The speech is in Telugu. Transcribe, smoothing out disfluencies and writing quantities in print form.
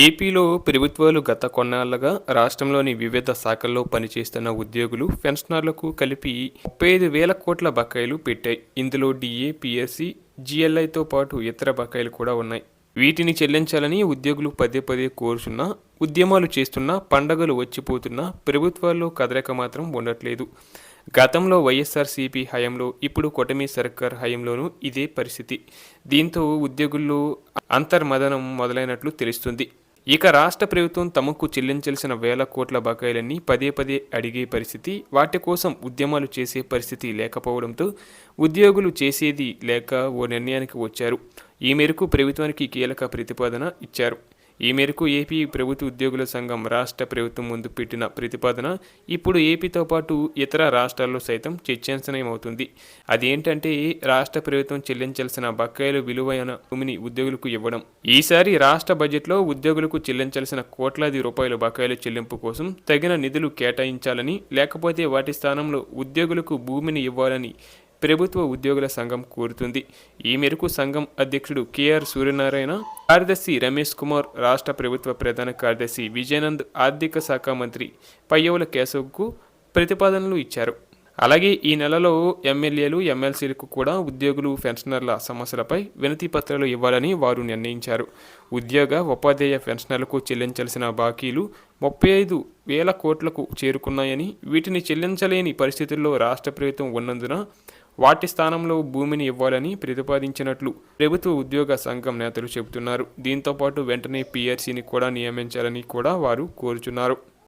ఏపీలో ప్రభుత్వాలు గత కొన్నాళ్లుగా రాష్ట్రంలోని వివిధ శాఖల్లో పనిచేస్తున్న ఉద్యోగులు, పెన్షనర్లకు కలిపి 35,000 కోట్ల బకాయిలు పెట్టాయి. ఇందులో డీఏ, పీఎస్సీ, జీఎల్ఐతో పాటు ఇతర బకాయిలు కూడా ఉన్నాయి. వీటిని చెల్లించాలని ఉద్యోగులు పదే పదే కోరుచున్నా, ఉద్యమాలు చేస్తున్నా, పండగలు వచ్చిపోతున్నా ప్రభుత్వాల్లో కదలిక మాత్రం ఉండట్లేదు. గతంలో వైఎస్ఆర్సీపీ హయాంలో, ఇప్పుడు కూటమి సర్కార్ హయాంలోనూ ఇదే పరిస్థితి. దీంతో ఉద్యోగుల్లో అంతర్మదనం మొదలైనట్లు తెలుస్తుంది. ఇక రాష్ట్ర ప్రభుత్వం తమకు చెల్లించాల్సిన వేల కోట్ల బకాయిలన్నీ పదే పదే అడిగే పరిస్థితి, వాటి కోసం ఉద్యమాలు చేసే పరిస్థితి లేకపోవడంతో ఉద్యోగులు చేసేది లేక ఓ నిర్ణయానికి వచ్చారు. ఈ మేరకు ప్రభుత్వానికి కీలక ప్రతిపాదన ఇచ్చారు. ఈ మేరకు ఏపీ ప్రభుత్వ ఉద్యోగుల సంఘం రాష్ట్ర ప్రభుత్వం ముందు పెట్టిన ప్రతిపాదన ఇప్పుడు ఏపీతో పాటు ఇతర రాష్ట్రాల్లో సైతం చర్చాంశనమవుతుంది. అదేంటంటే రాష్ట్ర ప్రభుత్వం చెల్లించాల్సిన బకాయిలు విలువైన భూమిని ఉద్యోగులకు ఇవ్వడం. ఈసారి రాష్ట్ర బడ్జెట్లో ఉద్యోగులకు చెల్లించాల్సిన కోట్లాది రూపాయల బకాయిల చెల్లింపు కోసం తగిన నిధులు కేటాయించాలని, లేకపోతే వాటి స్థానంలో ఉద్యోగులకు భూమిని ఇవ్వాలని ప్రభుత్వ ఉద్యోగుల సంఘం కోరుతుంది. ఈ మేరకు సంఘం అధ్యక్షుడు కేఆర్ సూర్యనారాయణ, కార్యదర్శి రమేష్ కుమార్, రాష్ట్ర ప్రభుత్వ ప్రధాన కార్యదర్శి విజయానంద్, ఆర్థిక శాఖ మంత్రి పయ్యవుల కేశవ్కు ప్రతిపాదనలు ఇచ్చారు. అలాగే ఈ నెలలో ఎమ్మెల్యేలు, ఎమ్మెల్సీలకు కూడా ఉద్యోగులు, పెన్షనర్ల సమస్యలపై వినతి పత్రాలు ఇవ్వాలని వారు నిర్ణయించారు. ఉద్యోగ, ఉపాధ్యాయ పెన్షనర్లకు చెల్లించాల్సిన బాకీలు 35,000 కోట్లకు చేరుకున్నాయని, వీటిని చెల్లించలేని పరిస్థితుల్లో రాష్ట్ర ప్రభుత్వం ఉన్నందున వాటి స్థానంలో భూమిని ఇవ్వాలని ప్రతిపాదించినట్లు ప్రభుత్వ ఉద్యోగ సంఘం నేతలు చెబుతున్నారు. దీంతో పాటు వెంటనే పీఆర్సీని కూడా నియమించాలని కూడా వారు కోరుచున్నారు.